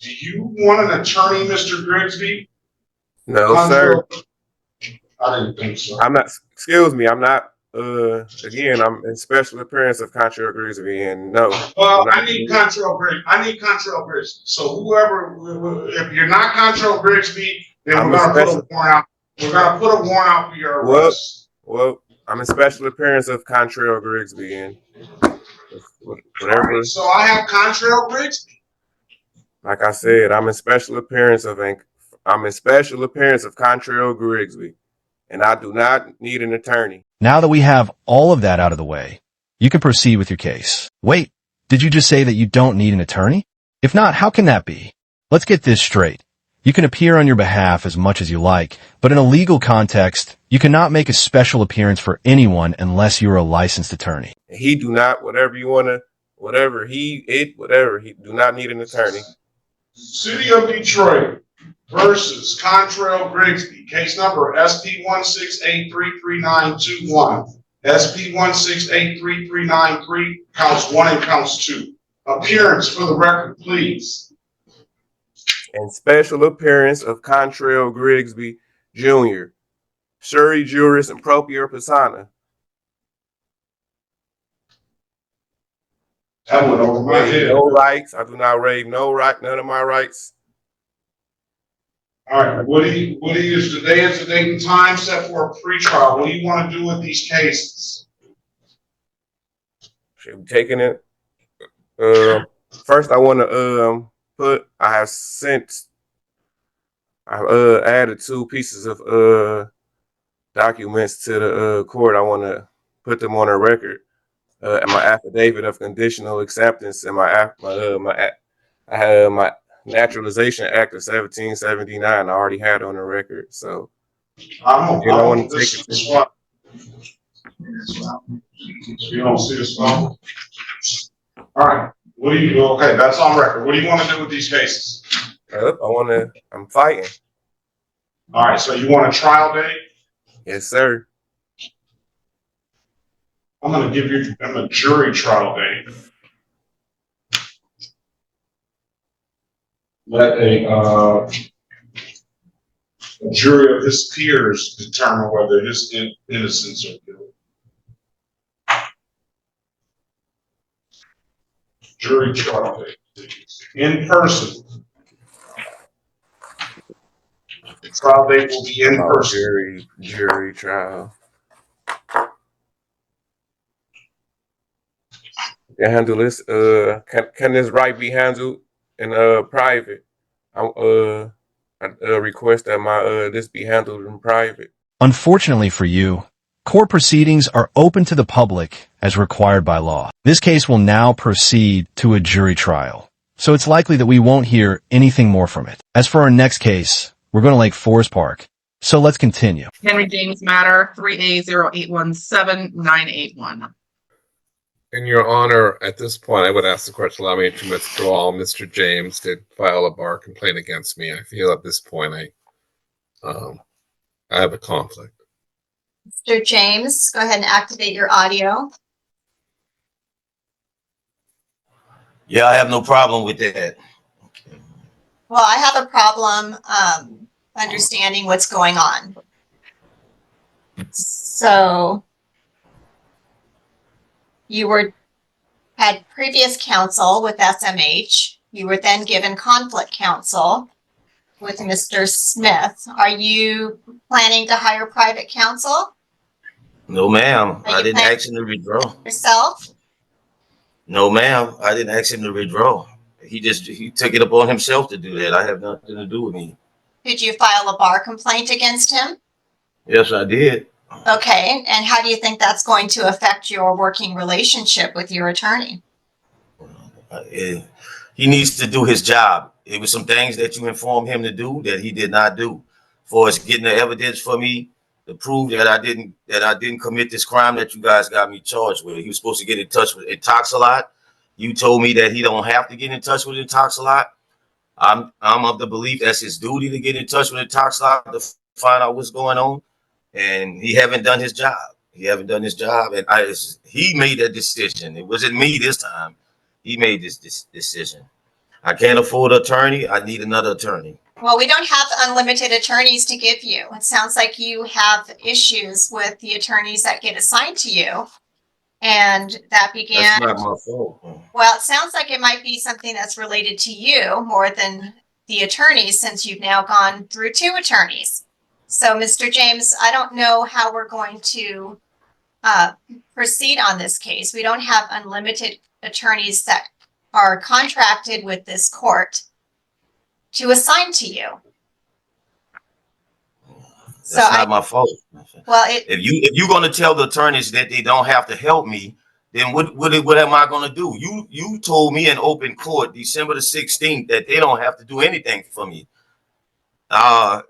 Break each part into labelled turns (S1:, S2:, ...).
S1: Do you want an attorney, Mr. Grigsby?
S2: No, sir.
S1: I didn't think so.
S2: I'm not. Excuse me. I'm not. Again, I'm in special appearance of Contra Grigsby, and no.
S1: Well, I need Contrell Grigsby. So whoever, if you're not Contrell Grigsby, then we're gonna put a warrant out. We're gonna put a warrant out for your arrest.
S2: Well, I'm in special appearance of Contra Grigsby, and whatever.
S1: Right, so I have Contrell Grigsby.
S2: Like I said, I'm in special appearance of Contra Grigsby, and I do not need an attorney.
S3: Now that we have all of that out of the way, you can proceed with your case. Wait, did you just say that you don't need an attorney? If not, how can that be? Let's get this straight. You can appear on your behalf as much as you like, but in a legal context, you cannot make a special appearance for anyone unless you're a licensed attorney.
S2: He do not, whatever you want to, he do not need an attorney.
S1: City of Detroit versus Contrell Grigsby, case number SP168333921, SP1683393, counts 1 and counts 2. Appearance for the record, please.
S2: And special appearance of Contrell Grigsby Jr., Shuri Juris and Propria Persona.
S1: That went over my head.
S2: No rights. I do not waive none of my rights.
S1: All right, Woody is the date and time set for a pretrial. What do you want to do with these cases?
S2: Should be taking it. First, I want to I added 2 pieces of documents to the court. I want to put them on a record. And my affidavit of conditional acceptance and my Naturalization Act of 1779 I already had on the record. So
S1: I want to take it. You don't see this phone? All right. What do you do? Okay, that's on record. What do you want to do with these cases?
S2: I'm fighting.
S1: All right, so you want a trial date?
S2: Yes, sir.
S1: I'm going to give you a jury trial date. Let a jury of his peers determine whether his innocence or guilt. Jury trial date. In person. The trial date will be in person.
S2: Jury trial. Handle this. Can this right be handled in private? I request that this be handled in private.
S3: Unfortunately for you, court proceedings are open to the public as required by law. This case will now proceed to a jury trial, so it's likely that we won't hear anything more from it. As for our next case, we're going to Lake Forest Park, so let's continue.
S4: Henry James Matter, 3A0817981.
S5: In your honor, at this point, I would ask the court to allow me to withdraw. Mr. James did file a bar complaint against me. I feel at this point I have a conflict.
S6: Mr. James, go ahead and activate your audio.
S7: Yeah, I have no problem with that.
S6: Well, I have a problem understanding what's going on. So you had previous counsel with SMH. You were then given conflict counsel with Mr. Smith. Are you planning to hire private counsel?
S7: No, ma'am. I didn't ask him to withdraw.
S6: Yourself?
S7: No, ma'am. I didn't ask him to withdraw. He took it upon himself to do that. I have nothing to do with me.
S6: Did you file a bar complaint against him?
S7: Yes, I did.
S6: Okay, and how do you think that's going to affect your working relationship with your attorney?
S7: He needs to do his job. It was some things that you informed him to do that he did not do. For us getting the evidence for me to prove that I didn't commit this crime that you guys got me charged with. He was supposed to get in touch with Intoxalot. You told me that he don't have to get in touch with Intoxalot. I'm of the belief that's his duty to get in touch with Intoxalot to find out what's going on. And he haven't done his job. And he made that decision. It wasn't me this time. He made this decision. I can't afford an attorney. I need another attorney.
S6: Well, we don't have unlimited attorneys to give you. It sounds like you have issues with the attorneys that get assigned to you. And that began.
S7: That's not my fault.
S6: Well, it sounds like it might be something that's related to you more than the attorneys, since you've now gone through 2 attorneys. So, Mr. James, I don't know how we're going to proceed on this case. We don't have unlimited attorneys that are contracted with this court to assign to you.
S7: That's not my fault.
S6: Well,
S7: if you're going to tell the attorneys that they don't have to help me, then what am I going to do? You told me in open court December the 16th that they don't have to do anything for me. I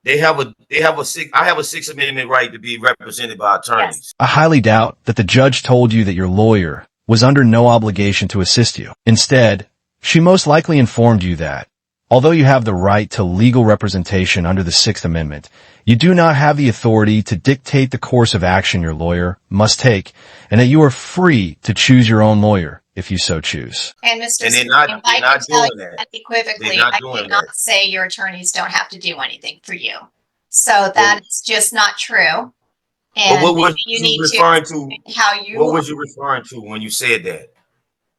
S7: have a Sixth Amendment right to be represented by attorneys.
S6: Yes.
S3: I highly doubt that the judge told you that your lawyer was under no obligation to assist you. Instead, she most likely informed you that, although you have the right to legal representation under the Sixth Amendment, you do not have the authority to dictate the course of action your lawyer must take, and that you are free to choose your own lawyer if you so choose.
S6: And Mr.
S7: And they're not doing that.
S6: Unequivocally,
S7: They're not
S6: I
S7: doing
S6: did not
S7: that.
S6: say your attorneys don't have to do anything for you. So that's just not true. And
S7: But what was
S6: you
S7: you
S6: need
S7: referring
S6: to
S7: to?
S6: how you.
S7: What was you referring to when you said that?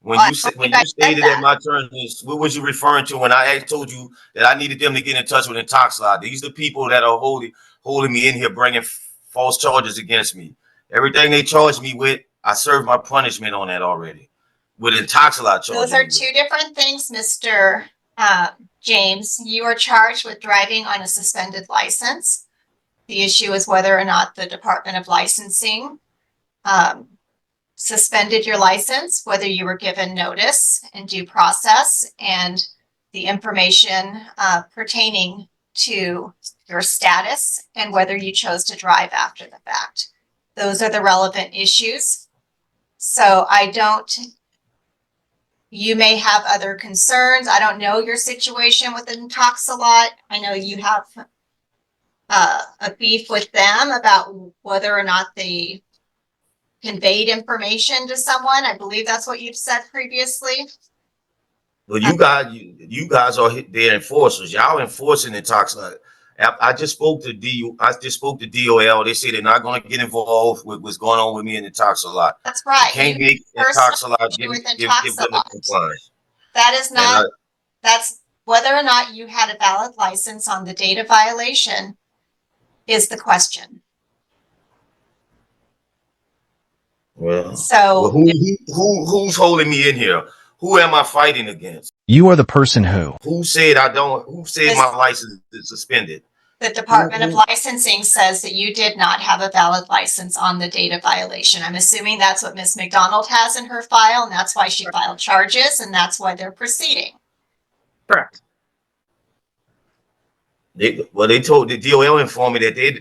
S7: When
S6: Well,
S7: you said
S6: I said
S7: stated
S6: that.
S7: that my attorneys, what was you referring to when I told you that I needed them to get in touch with Intoxilot? These are the people that are holding me in here, bringing false charges against me. Everything they charged me with, I served my punishment on that already. With Intoxilot charges.
S6: Those are 2 different things, Mr. James. You are charged with driving on a suspended license. The issue is whether or not the Department of Licensing suspended your license, whether you were given notice and due process, and the information pertaining to your status, and whether you chose to drive after the fact. Those are the relevant issues. So you may have other concerns. I don't know your situation with Intoxilot. I know you have a beef with them about whether or not they conveyed information to someone. I believe that's what you've said previously.
S7: Well, you guys are their enforcers. Y'all enforcing Intoxilot. I just spoke to DOL. They say they're not going to get involved with what's going on with me in Intoxilot.
S6: That's right.
S7: You can't make Intoxilot give them the compliance.
S6: That is not. That's whether or not you had a valid license on the date of violation is the question.
S7: Well,
S6: So
S7: who's holding me in here? Who am I fighting against?
S3: You are the person who.
S7: Who said my license is suspended?
S6: the Department of Licensing says that you did not have a valid license on the date of violation. I'm assuming that's what Ms. McDonald has in her file, and that's why she filed charges, and that's why they're proceeding.
S4: Correct.
S7: They told the DOL informed me that they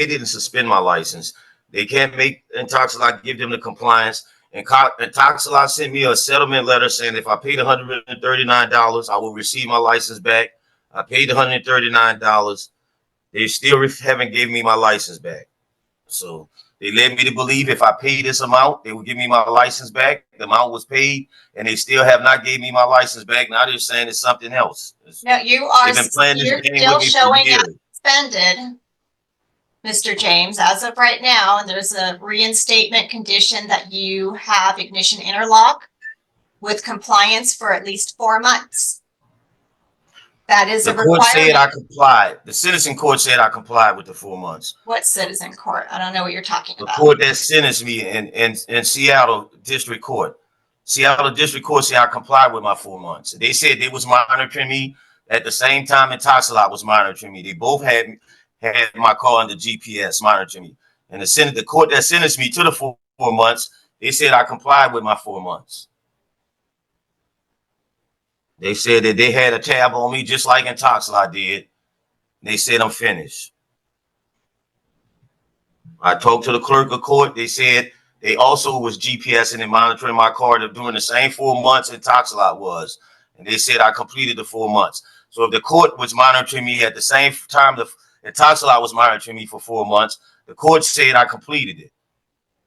S7: didn't suspend my license. They can't make Intoxilot give them the compliance. And Intoxilot sent me a settlement letter saying if I paid $139, I will receive my license back. I paid $139. They still haven't given me my license back. So they led me to believe if I pay this amount, they would give me my license back. The amount was paid, and they still have not gave me my license back. Now they're saying it's something else.
S6: No, you are
S7: They've been playing this game
S6: still
S7: with me for
S6: showing
S7: years.
S6: up suspended, Mr. James, as of right now, and there's a reinstatement condition that you have ignition interlock with compliance for at least 4 months. That is
S7: The
S6: a
S7: court said I
S6: requirement.
S7: complied. The sentencing court said I complied with the 4 months.
S6: What citizen court? I don't know what you're talking
S7: The
S6: about.
S7: court that sentenced me in Seattle District Court. Seattle District Court said I complied with my 4 months. They said they was monitoring me at the same time Intoxilot was monitoring me. They both had my car under GPS monitoring me. And the court that sentenced me to the 4 months, they said I complied with my 4 months. They said that they had a tab on me just like Intoxilot did. They said I'm finished. I talked to the clerk of court. They said they also was GPSing and monitoring my car during the same 4 months Intoxilot was. And they said I completed the 4 months. So if the court was monitoring me at the same time the Intoxilot was monitoring me for 4 months, the court said I completed it.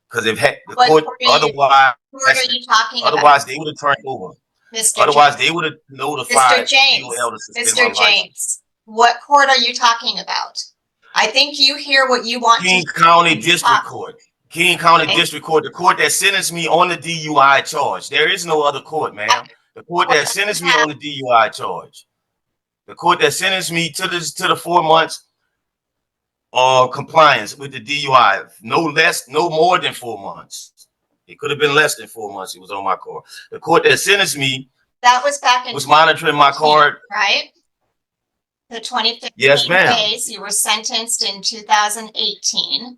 S7: Because if the court otherwise,
S6: What are you talking about?
S7: otherwise they would have turned over.
S6: Mr.
S7: Otherwise,
S6: James,
S7: they would have notified DOL to suspend my
S6: Mr.
S7: license.
S6: James, what court are you talking about? I think you hear what you want
S7: King
S6: to
S7: County
S6: hear.
S7: District Court. King County
S6: Okay.
S7: District Court, the court that sentenced me on the DUI charge. There is no other court, ma'am. The court that sentenced me on the DUI charge. The court that sentenced me to the 4 months compliance with the DUI. No more than 4 months. It could have been less than 4 months. It was on my car. The court that sentenced me
S6: That was back in
S7: was monitoring my card.
S6: right? The 2015
S7: Yes, ma'am.
S6: case, you were sentenced in 2018.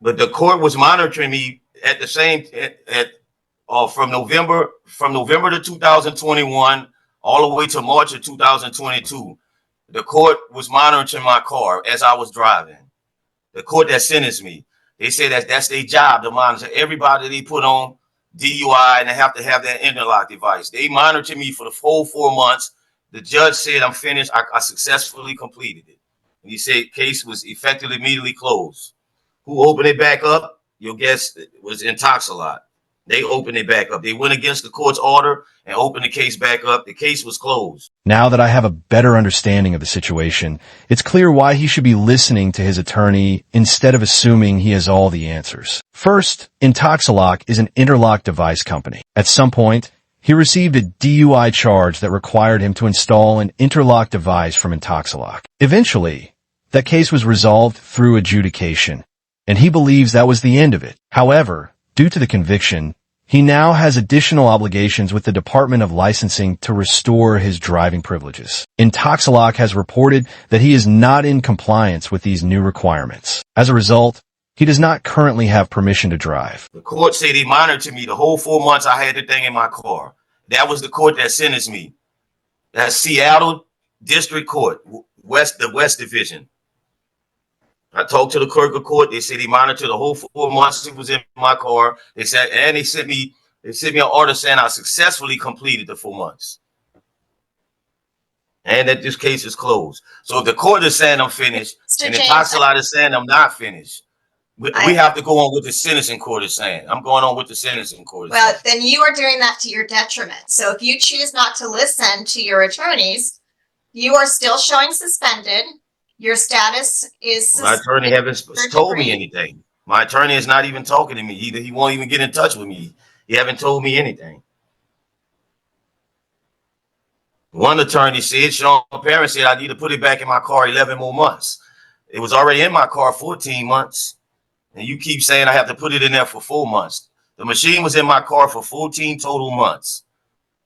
S7: But the court was monitoring me at the same from November to 2021 all the way to March of 2022. The court was monitoring my car as I was driving. The court that sentenced me, they say that's their job to monitor everybody they put on DUI, and they have to have that interlock device. They monitored me for the whole 4 months. The judge said I'm finished. I successfully completed it. And he said case was effectively immediately closed. Who opened it back up? Your guess was Intoxilot. They opened it back up. They went against the court's order and opened the case back up. The case was closed.
S3: Now that I have a better understanding of the situation, it's clear why he should be listening to his attorney instead of assuming he has all the answers. First, Intoxilock is an interlock device company. At some point, he received a DUI charge that required him to install an interlock device from Intoxilock. Eventually, that case was resolved through adjudication, and he believes that was the end of it. However, due to the conviction, he now has additional obligations with the Department of Licensing to restore his driving privileges. Intoxilock has reported that he is not in compliance with these new requirements. As a result, he does not currently have permission to drive.
S7: The court said he monitored me the whole 4 months I had the thing in my car. That was the court that sentenced me. That's Seattle District Court, the West Division. I talked to the clerk of court. They said he monitored the whole 4 months he was in my car. They said, and they sent me an order saying I successfully completed the 4 months. And that this case is closed. So if the court is saying I'm finished, and the Intoxilock is saying I'm not finished, we have to go on with the sentencing court is saying. I'm going on with the sentencing court.
S6: Well, then you are doing that to your detriment. So if you choose not to listen to your attorneys, you are still showing suspended. Your status is
S7: my attorney haven't told me anything. My attorney is not even talking to me. He won't even get in touch with me. He haven't told me anything. One attorney said, Sean Parent said, I need to put it back in my car 11 more months. It was already in my car 14 months. And you keep saying I have to put it in there for 4 months. The machine was in my car for 14 total months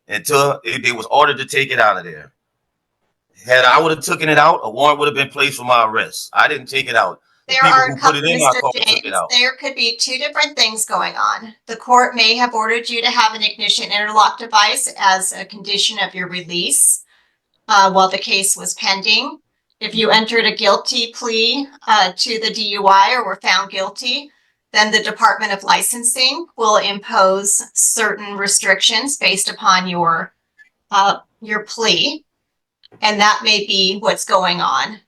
S7: until it was ordered to take it out of there. Had I would have taken it out, a warrant would have been placed for my arrest. I didn't take it out.
S6: There are a couple, Mr. James, there could be two different things going on. The court may have ordered you to have an ignition interlock device as a condition of your release while the case was pending. If you entered a guilty plea to the DUI or were found guilty, then the Department of Licensing will impose certain restrictions based upon your plea. And that may be what's going on.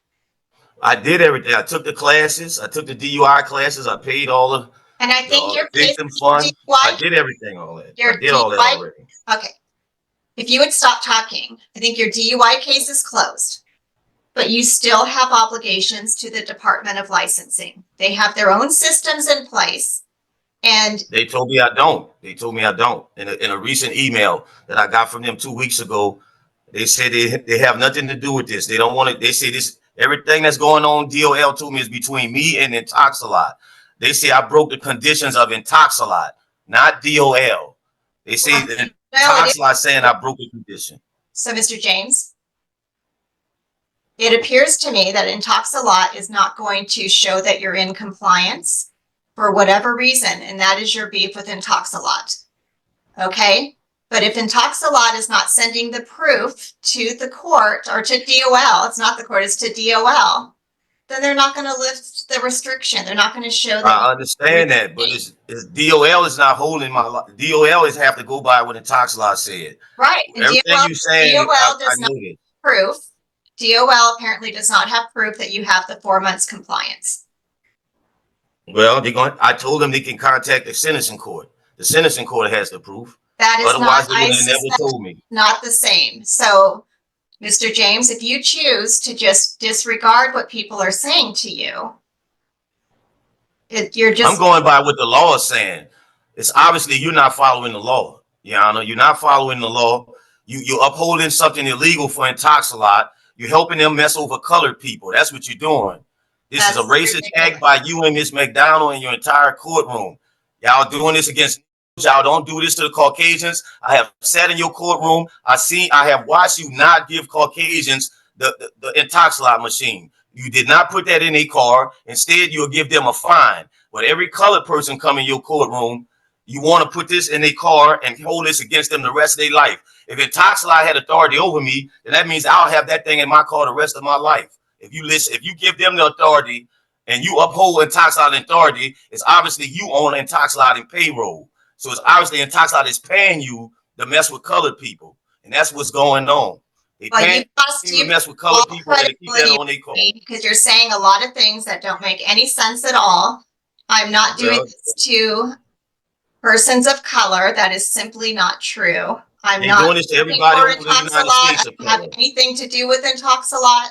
S7: I did everything. I took the classes. I took the DUI classes. I paid all the
S6: and I think your
S7: victim fund. I did everything, all that. I did all that already.
S6: Okay. If you would stop talking, I think your DUI case is closed. But you still have obligations to the Department of Licensing. They have their own systems in place. And
S7: they told me I don't. They told me I don't. In a recent email that I got from them 2 weeks ago, they said they have nothing to do with this. They don't want it. They say this, everything that's going on, DOL told me, is between me and Intoxilot. They say I broke the conditions of Intoxilot, not DOL. They say that Intoxilot saying I broke the condition.
S6: So, Mr. James, it appears to me that Intoxilot is not going to show that you're in compliance for whatever reason, and that is your beef with Intoxilot. Okay? But if Intoxilot is not sending the proof to the court or to DOL, it's not the court, it's to DOL, then they're not going to lift the restriction. They're not going to show that.
S7: I understand that, but it's DOL is not holding my life. DOL is have to go by what Intoxilot said.
S6: Right. And
S7: everything you saying,
S6: DOL does not have proof. DOL apparently does not have proof that you have the 4 months compliance.
S7: Well, I told them they can contact the sentencing court. The sentencing court has the proof.
S6: That is
S7: Otherwise,
S6: not,
S7: they
S6: I
S7: would have never
S6: suspect,
S7: told me.
S6: not the same. So, Mr. James, if you choose to just disregard what people are saying to you, you're
S7: I'm
S6: just,
S7: going by what the law is saying. It's obviously you're not following the law, Your Honor. You're not following the law. You're upholding something illegal for Intoxalot. You're helping them mess over colored people. That's what you're doing. This is a
S6: that's
S7: racist
S6: ridiculous.
S7: act by you and Miss McDonald and your entire courtroom. Y'all doing this against y'all. Don't do this to the Caucasians. I have sat in your courtroom. I have watched you not give Caucasians the Intoxalot machine. You did not put that in a car. Instead, you'll give them a fine. But every colored person come in your courtroom, you want to put this in a car and hold this against them the rest of their life. If Intoxalot had authority over me, then that means I'll have that thing in my car the rest of my life. If you give them the authority and you uphold Intoxalot authority, it's obviously you own Intoxalot in payroll. So it's obviously Intoxalot is paying you to mess with colored people. And that's what's going on. They paying you to mess with colored people and to keep that on their car.
S6: Because you're saying a lot of things that don't make any sense at all. I'm not doing this to persons of color. That is simply not true. I'm
S7: They're
S6: not
S7: doing this to everybody
S6: for
S7: over the United States.
S6: I don't have anything to do with Intoxalot.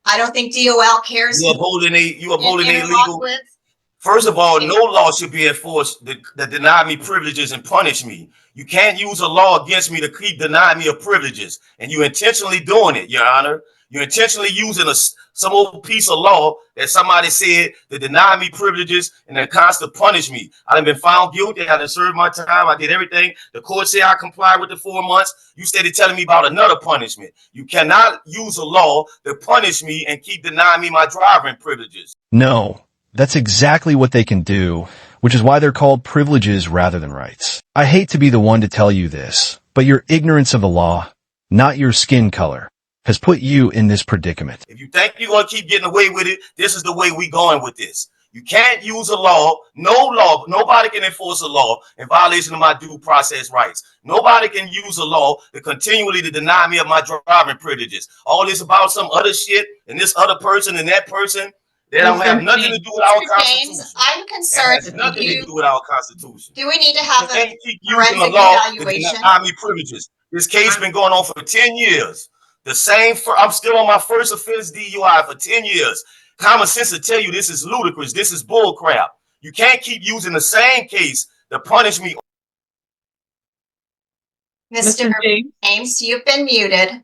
S6: I don't think DOL cares.
S7: You upholding a legal.
S6: With.
S7: First of all, no law should be enforced that deny me privileges and punish me. You can't use a law against me to keep denying me of privileges, and you intentionally doing it, Your Honor. You're intentionally using some old piece of law that somebody said to deny me privileges and then constant punish me. I done been found guilty. I done served my time. I did everything. The court said I complied with the 4 months. You started telling me about another punishment. You cannot use a law to punish me and keep denying me my driving privileges.
S3: No, that's exactly what they can do, which is why they're called privileges rather than rights. I hate to be the one to tell you this, but your ignorance of the law, not your skin color, has put you in this predicament.
S7: If you think you're going to keep getting away with it, this is the way we going with this. You can't use a law, nobody can enforce a law in violation of my due process rights. Nobody can use a law to continually to deny me of my driving privileges. All this about some other shit and this other person and that person, they don't have nothing to do with our Constitution.
S6: James, I'm concerned.
S7: It has nothing to do with our Constitution.
S6: Do we need to have
S7: You can't
S6: a
S7: keep using a law to deny me privileges. This case been going on for 10 years. I'm still on my first offense DUI for 10 years. Common sense will tell you this is ludicrous. This is bull crap. You can't keep using the same case to punish me.
S6: Mr. James, you've been muted.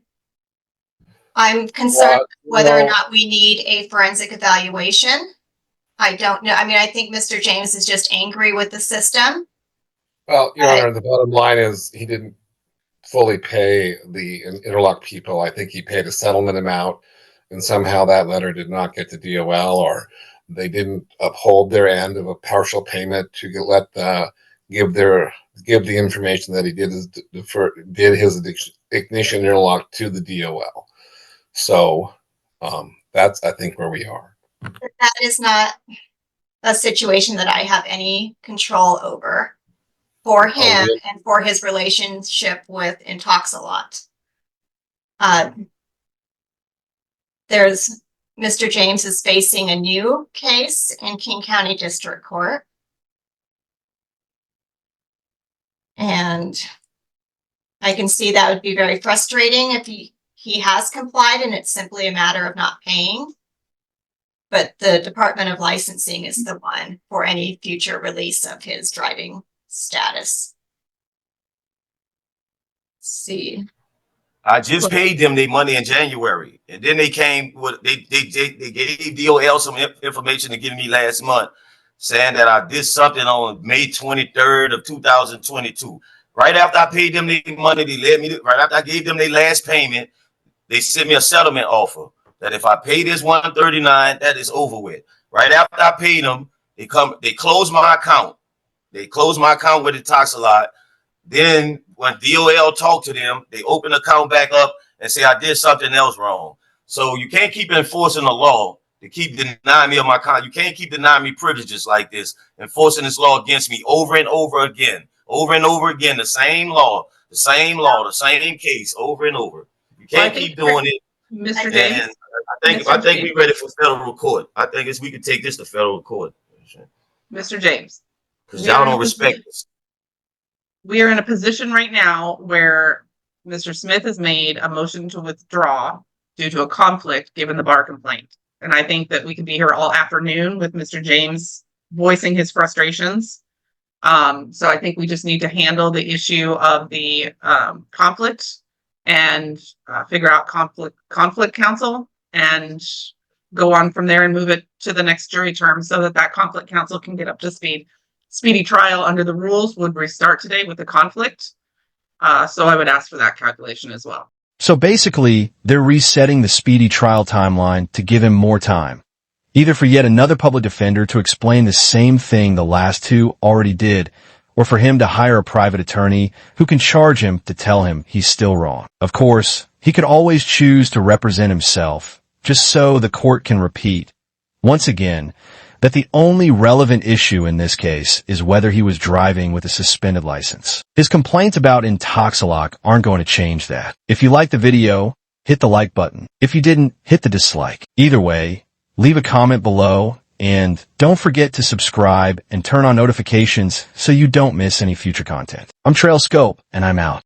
S6: I'm concerned whether or not we need a forensic evaluation. I don't know. I mean, I think Mr. James is just angry with the system.
S5: Well, Your Honor, the bottom line is he didn't fully pay the interlock people. I think he paid a settlement amount, and somehow that letter did not get to DOL, or they didn't uphold their end of a partial payment to give the information that he did his ignition interlock to the DOL. So that's, I think, where we are.
S6: That is not a situation that I have any control over for him and for his relationship with Intoxalot. There's Mr. James is facing a new case in King County District Court. And I can see that would be very frustrating if he has complied and it's simply a matter of not paying. But the Department of Licensing is the one for any future release of his driving status. Let's see.
S7: I just paid them their money in January, and then they came with they gave DOL some information to give me last month, saying that I did something on May 23rd of 2022. Right after I paid them their money, right after I gave them their last payment, they sent me a settlement offer that if I pay this 139, that is over with. Right after I paid them, they close my account. They close my account with Intoxalot. Then when DOL talked to them, they open the account back up and say I did something else wrong. So you can't keep enforcing the law to keep denying me of my account. You can't keep denying me privileges like this, enforcing this law against me over and over again, the same law, the same case over and over. You can't keep doing it.
S4: Mr. James.
S7: And I think we're ready for federal court. I think we can take this to federal court.
S4: Mr. James.
S7: Because y'all don't respect us.
S4: we are in a position right now where Mr. Smith has made a motion to withdraw due to a conflict given the bar complaint. And I think that we could be here all afternoon with Mr. James voicing his frustrations. So I think we just need to handle the issue of the conflict and figure out conflict counsel and go on from there and move it to the next jury term so that conflict counsel can get up to speed. Speedy trial under the rules would restart today with the conflict. So I would ask for that calculation as well.
S3: So basically, they're resetting the speedy trial timeline to give him more time, either for yet another public defender to explain the same thing the last two already did, or for him to hire a private attorney who can charge him to tell him he's still wrong. Of course, he could always choose to represent himself, just so the court can repeat, once again, that the only relevant issue in this case is whether he was driving with a suspended license. His complaints about Intoxilock aren't going to change that. If you liked the video, hit the like button. If you didn't, hit the dislike. Either way, leave a comment below, and don't forget to subscribe and turn on notifications so you don't miss any future content. I'm Trail Scope, and I'm out.